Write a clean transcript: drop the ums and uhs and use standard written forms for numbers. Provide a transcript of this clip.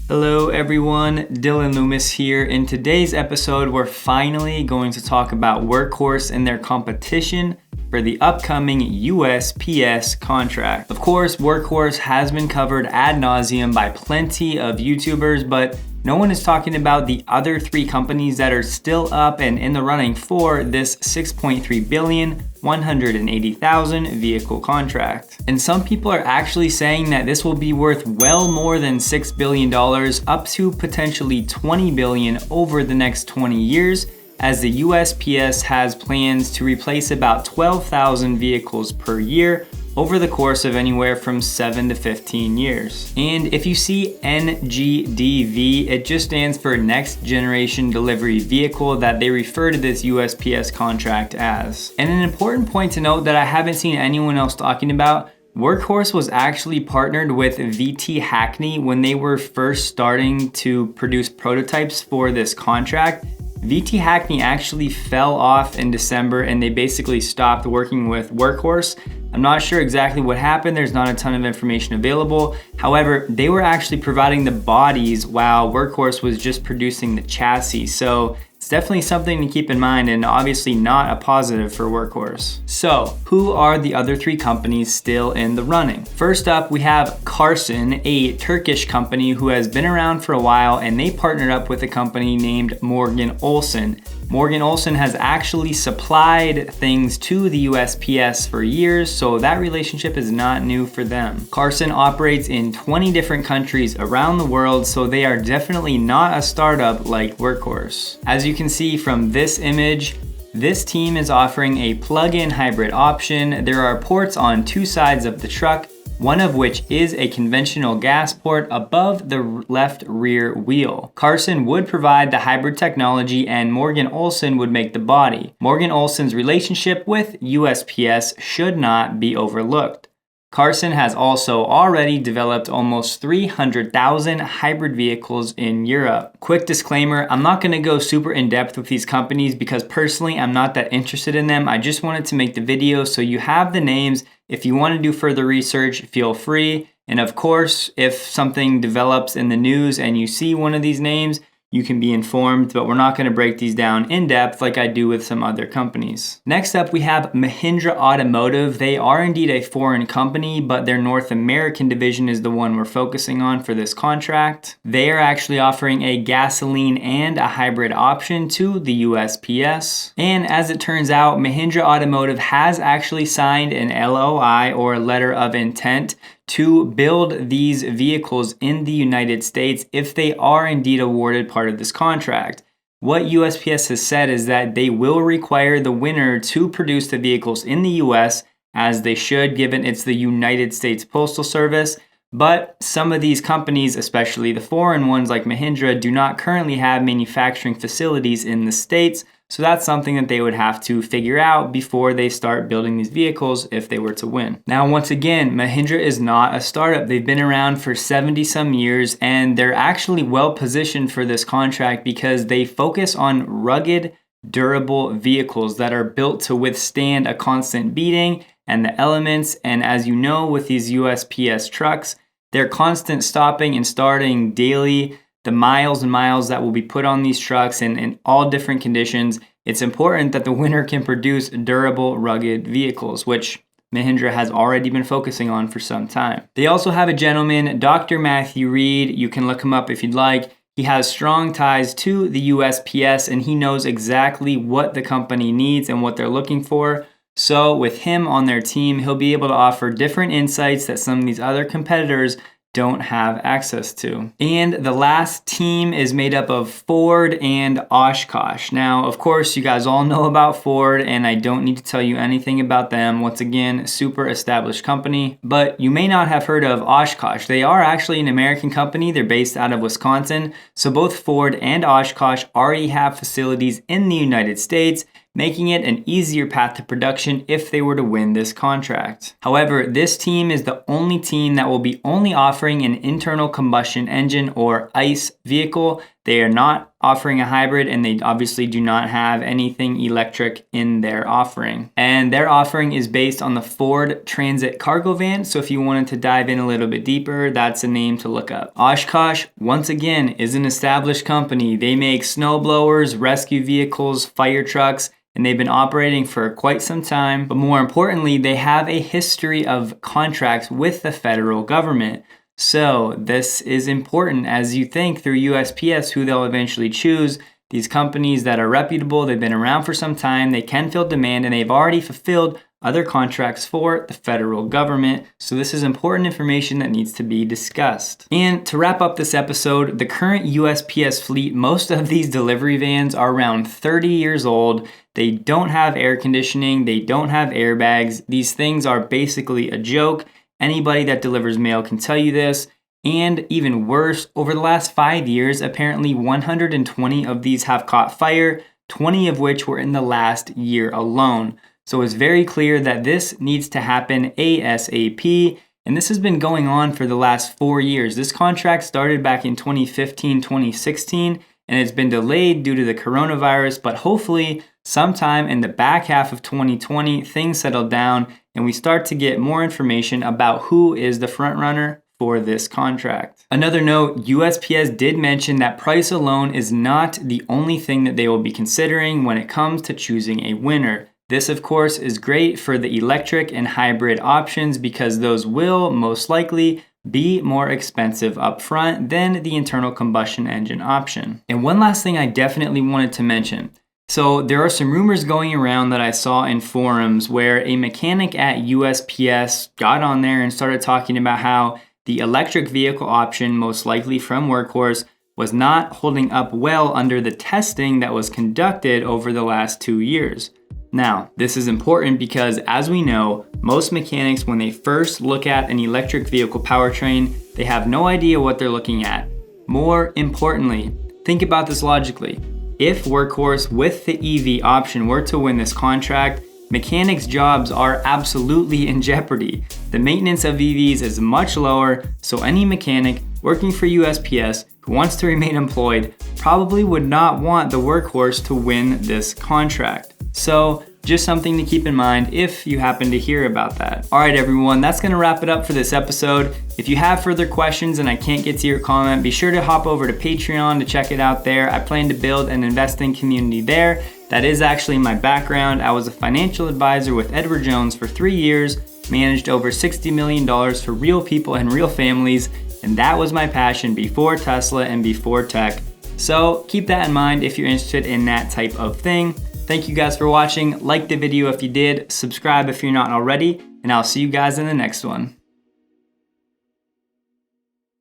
Hello everyone, Dylan Loomis here. In today's episode, we're finally going to talk about Workhorse and their competition for the upcoming USPS contract. Of course, Workhorse has been covered ad nauseum by plenty of YouTubers, but no one is talking about the other three companies that are still up and in the running for this $6.3 billion, 180,000 vehicle contract. And some people are actually saying that this will be worth well more than $6 billion, up to potentially $20 billion over the next 20 years, as the USPS has plans to replace about 12,000 vehicles per year over the course of anywhere from 7 to 15 years. And if you see NGDV, it just stands for Next Generation Delivery Vehicle that they refer to this USPS contract as. And an important point to note that I haven't seen anyone else talking about, Workhorse was actually partnered with VT Hackney when they were first starting to produce prototypes for this contract. VT Hackney actually fell off in December and they basically stopped working with Workhorse. I'm not sure exactly what happened. There's not a ton of information available. However, they were actually providing the bodies while Workhorse was just producing the chassis. So it's definitely something to keep in mind and obviously not a positive for Workhorse. So who are the other three companies still in the running? First up, we have Karsten, a Turkish company who has been around for a while, and they partnered up with a company named Morgan Olson. Morgan Olson has actually supplied things to the USPS for years, so that relationship is not new for them. Karsten operates in 20 different countries around the world, so they are definitely not a startup like Workhorse. As you can see from this image, this team is offering a plug-in hybrid option. There are ports on two sides of the truck, one of which is a conventional gas port above the left rear wheel. Karsten would provide the hybrid technology and Morgan Olson would make the body. Morgan Olson's relationship with USPS should not be overlooked. Karsten has also already developed almost 300,000 hybrid vehicles in Europe. Quick disclaimer, I'm not going to go super in depth with these companies because personally I'm not that interested in them. I just wanted to make the video so you have the names. If you want to do further research, feel free. And of course, if something develops in the news and you see one of these names, you can be informed, but we're not going to break these down in depth like I do with some other companies. Next up, we have Mahindra Automotive. They are indeed a foreign company, but their North American division is the one we're focusing on for this contract. They are actually offering a gasoline and a hybrid option to the USPS. And as it turns out, Mahindra Automotive has actually signed an LOI or letter of intent to build these vehicles in the United States if they are indeed awarded part of this contract. What USPS has said is that they will require the winner to produce the vehicles in the US, as they should, given it's the United States Postal Service. But some of these companies, especially the foreign ones like Mahindra, do not currently have manufacturing facilities in the States. So that's something that they would have to figure out before they start building these vehicles if they were to win. Now, once again, Mahindra is not a startup. They've been around for 70 some years and they're actually well positioned for this contract because they focus on rugged, durable vehicles that are built to withstand a constant beating and the elements. And as you know, with these USPS trucks, they're constant stopping and starting daily. The miles and miles that will be put on these trucks in all different conditions, it's important that the winner can produce durable, rugged vehicles, which Mahindra has already been focusing on for some time. They also have a gentleman, Dr. Matthew Reed. You can look him up if you'd like. He has strong ties to the USPS and he knows exactly what the company needs and what they're looking for. So with him on their team, he'll be able to offer different insights that some of these other competitors don't have access to. And the last team is made up of Ford and Oshkosh. Now, of course, you guys all know about Ford and I don't need to tell you anything about them. Once again, super established company, but you may not have heard of Oshkosh. They are actually an American company. They're based out of Wisconsin. So both Ford and Oshkosh already have facilities in the United States, making it an easier path to production if they were to win this contract. However, this team is the only team that will be only offering an internal combustion engine or ICE vehicle They are not offering a hybrid, and they obviously do not have anything electric in their offering. And their offering is based on the Ford Transit cargo van. So if you wanted to dive in a little bit deeper, that's a name to look up. Oshkosh, once again, is an established company. They make snow blowers, rescue vehicles, fire trucks, and they've been operating for quite some time. But more importantly, they have a history of contracts with the federal government. So this is important as you think through USPS who they'll eventually choose. These companies that are reputable, they've been around for some time, they can fill demand, and they've already fulfilled other contracts for the federal government. So this is important information that needs to be discussed. And to wrap up this episode, the current USPS fleet, most of these delivery vans are around 30 years old. They don't have air conditioning, they don't have airbags. These things are basically a joke. Anybody that delivers mail can tell you this. And even worse, over the last 5 years, apparently 120 of these have caught fire, 20 of which were in the last year alone. So it's very clear that this needs to happen ASAP. And this has been going on for the last 4 years. This contract started back in 2015, 2016, and it's been delayed due to the coronavirus, but hopefully sometime in the back half of 2020, things settle down and we start to get more information about who is the front runner for this contract. Another note, USPS did mention that price alone is not the only thing that they will be considering when it comes to choosing a winner. This, of course, is great for the electric and hybrid options because those will most likely be more expensive up front than the internal combustion engine option. And one last thing I definitely wanted to mention. So there are some rumors going around that I saw in forums where a mechanic at USPS got on there and started talking about how the electric vehicle option, most likely from Workhorse, was not holding up well under the testing that was conducted over the last 2 years. Now, this is important because as we know, most mechanics, when they first look at an electric vehicle powertrain, they have no idea what they're looking at. More importantly, think about this logically. If Workhorse with the EV option were to win this contract, mechanics' jobs are absolutely in jeopardy. The maintenance of EVs is much lower, so any mechanic working for USPS who wants to remain employed probably would not want the Workhorse to win this contract. So just something to keep in mind if you happen to hear about that. All right, everyone, that's gonna wrap it up for this episode. If you have further questions and I can't get to your comment, be sure to hop over to Patreon to check it out there. I plan to build an investing community there. That is actually my background. I was a financial advisor with Edward Jones for 3 years, managed over $60 million for real people and real families, and that was my passion before Tesla and before tech. So keep that in mind if you're interested in that type of thing. Thank you guys for watching. Like the video if you did, subscribe if you're not already, and I'll see you guys in the next one.